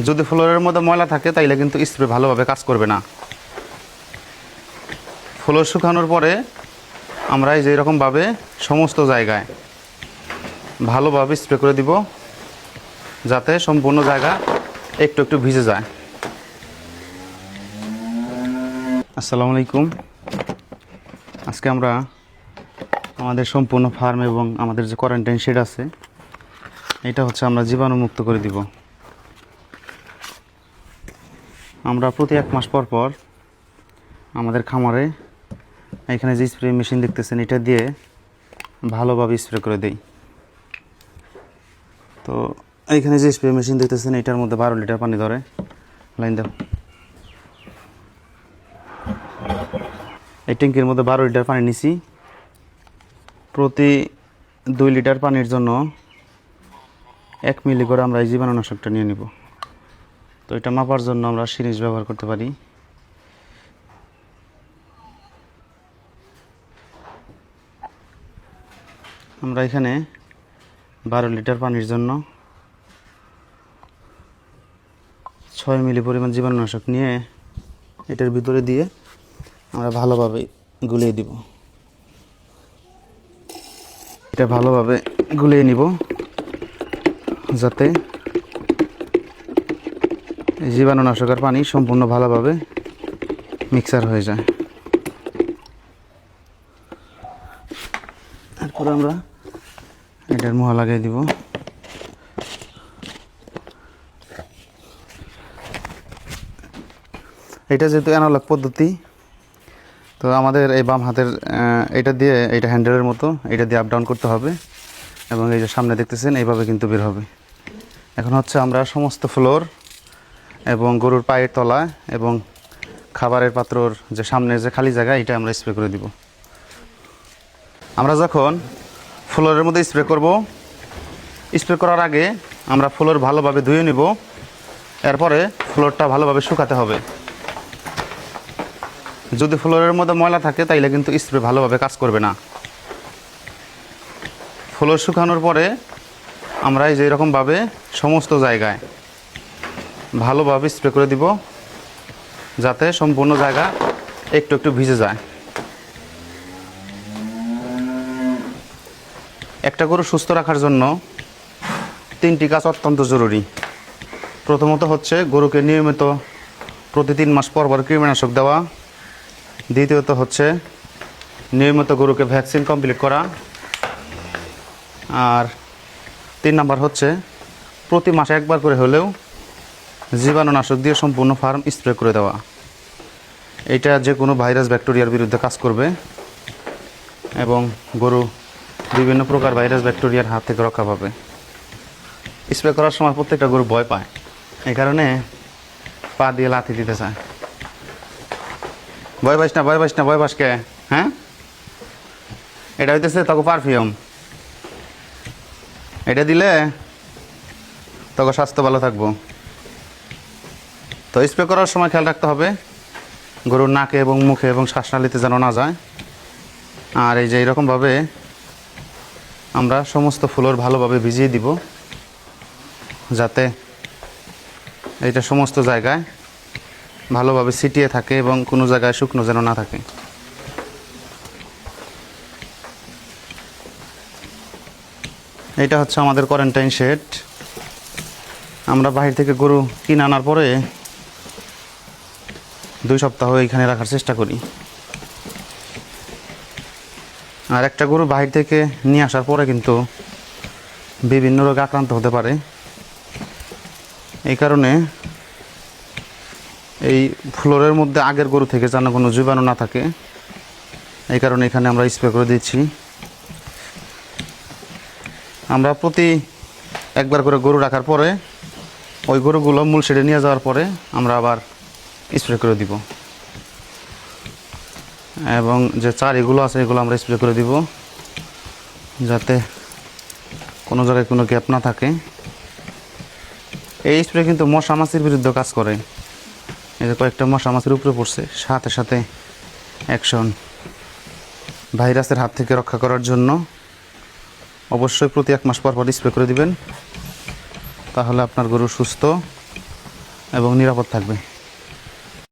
যদি ফ্লোরের মধ্যে ময়লা থাকে তাইলে কিন্তু স্প্রে ভালোভাবে কাজ করবে না। ফ্লোর শুকানোর পরে আমরা এই যে এরকমভাবে সমস্ত জায়গায় ভালোভাবে স্প্রে করে দিব, যাতে সম্পূর্ণ জায়গা একটু একটু ভিজে যায়। আসসালামু আলাইকুম। আজকে আমরা আমাদের সম্পূর্ণ ফার্ম এবং আমাদের যে কোয়ারেন্টাইন শেড আছে, এটা হচ্ছে আমরা জীবাণুমুক্ত করে দিব। আমরা প্রতি 1 মাস পর পর আমাদের খামারে এখানে যে স্প্রে মেশিন দেখতেছেন, এটা দিয়ে ভালোভাবে স্প্রে করে দেই। তো এইখানে যে স্প্রে মেশিন দেখতেছেন, এটার মধ্যে 12 লিটার পানি ধরে। লাইন দাও। এই ট্যাঙ্কির মধ্যে 12 লিটার পানি নিছি। প্রতি 2 লিটার পানির জন্য 1 মিলি করে আমরা এই জীবাণুনাশকটা নিয়ে নিব। তো এটা মাপার জন্য আমরা সিরিঞ্জ ব্যবহার করতে পারি। আমরা এখানে 12 লিটার পানির জন্য 6 মিলি পরিমাণ জীবাণুনাশক নিয়ে এটার ভিতরে দিয়ে আমরা ভালোভাবে গুলিয়ে দিব। এটা ভালোভাবে গুলিয়ে নিব, যাতে জীবাণুনাশকের পানি সম্পূর্ণ ভালোভাবে মিক্সার হয়ে যায়। তারপরে আমরা এটার মুহা লাগিয়ে দিব। এটা যেহেতু অ্যানালগ পদ্ধতি, তো আমাদের এই বাম হাতের এটা দিয়ে, এটা হ্যান্ডেলের মতো, এটা দিয়ে আপ ডাউন করতে হবে এবং এই যে সামনে দেখতেছেন এইভাবে কিন্তু বের হবে। এখন হচ্ছে আমরা সমস্ত ফ্লোর এবং গরুর পায়ের তলা এবং খাবারের পাত্রর যে সামনের যে খালি জায়গা, এটা আমরা স্প্রে করে দিব। আমরা যখন ফ্লোরের মধ্যে স্প্রে করব, স্প্রে করার আগে আমরা ফ্লোর ভালোভাবে ধুয়ে নিব। এরপরে ফ্লোরটা ভালোভাবে শুকাতে হবে। যদি ফ্লোরের মধ্যে ময়লা থাকে তাইলে কিন্তু স্প্রে ভালোভাবে কাজ করবে না। ফ্লোর শুকানোর পরে আমরা এই যে এরকমভাবে সমস্ত জায়গায় ভালোভাবে স্প্রে করে দিব, যাতে সম্পূর্ণ জায়গা একটু একটু ভিজে যায়। একটা গরু সুস্থ রাখার জন্য 3টি কাজ অত্যন্ত জরুরি। প্রথমত হচ্ছে গরুকে নিয়মিত প্রতি 3 মাস পর পর কৃমিনাশক দেওয়া। দ্বিতীয়ত হচ্ছে নিয়মিত গরুকে ভ্যাকসিন কমপ্লিট করা। আর 3 নাম্বার হচ্ছে প্রতি মাসে 1 বার করে হলেও জীবাণুনাশক দিয়ে সম্পূর্ণ ফার্ম স্প্রে করে দেওয়া। এটা যে কোনো ভাইরাস ব্যাকটেরিয়ার বিরুদ্ধে কাজ করবে এবং গরু বিভিন্ন প্রকার ভাইরাস ব্যাকটেরিয়ার হাত থেকে রক্ষা পাবে। স্প্রে করার সময় প্রত্যেকটা গরু ভয় পায়, এই কারণে পা দিয়ে লাথি দিতে চায়। ভয় পাস না, ভয় পাস না, ভয় পাস কে? হ্যাঁ, এটা হইতেছে তখন পারফিউম। এটা দিলে তখন স্বাস্থ্য ভালো থাকবো। তো স্প্রে করার সময় খেয়াল রাখতে হবে গরুর নাকে এবং মুখে এবং শ্বাসনালীতে যেন না যায়। আর এই যে এরকমভাবে আমরা সমস্ত ফ্লোর ভালোভাবে ভিজিয়ে দিব, যাতে এটা সমস্ত জায়গায় ভালোভাবে ছিটিয়ে থাকে এবং কোনো জায়গায় শুকনো যেন না থাকে। এটা হচ্ছে আমাদের কোয়ারেন্টাইন শেড। আমরা বাহির থেকে গরু কিনে আনার পরে 2 সপ্তাহ এখানে রাখার চেষ্টা করি। আর একটা গরু বাহির থেকে নিয়ে আসার পরে কিন্তু বিভিন্ন রোগে আক্রান্ত হতে পারে। এই কারণে এই ফ্লোরের মধ্যে আগের গরু থেকে যেন কোনো জীবাণু না থাকে, এই কারণে এখানে আমরা স্প্রে করে দিচ্ছি। আমরা প্রতি 1 বার করে গরু রাখার পরে ওই গরুগুলো মূল শেডে নিয়ে যাওয়ার পরে আমরা আবার স্প্রে করে দিব এবং যে চারিগুলো আছে এগুলো আমরা স্প্রে করে দিব, যাতে কোনো জায়গায় কোনো গ্যাপ না থাকে। এই স্প্রে কিন্তু মশা মাছির বিরুদ্ধে কাজ করে। এই যে কয়েকটা মশা মাছির উপরে পড়ছে, সাথে সাথে অ্যাকশন। ভাইরাসের হাত থেকে রক্ষা করার জন্য অবশ্যই প্রতি 1 মাস পর পর স্প্রে করে দিবেন, তাহলে আপনার গরু সুস্থ এবং নিরাপদ থাকবে।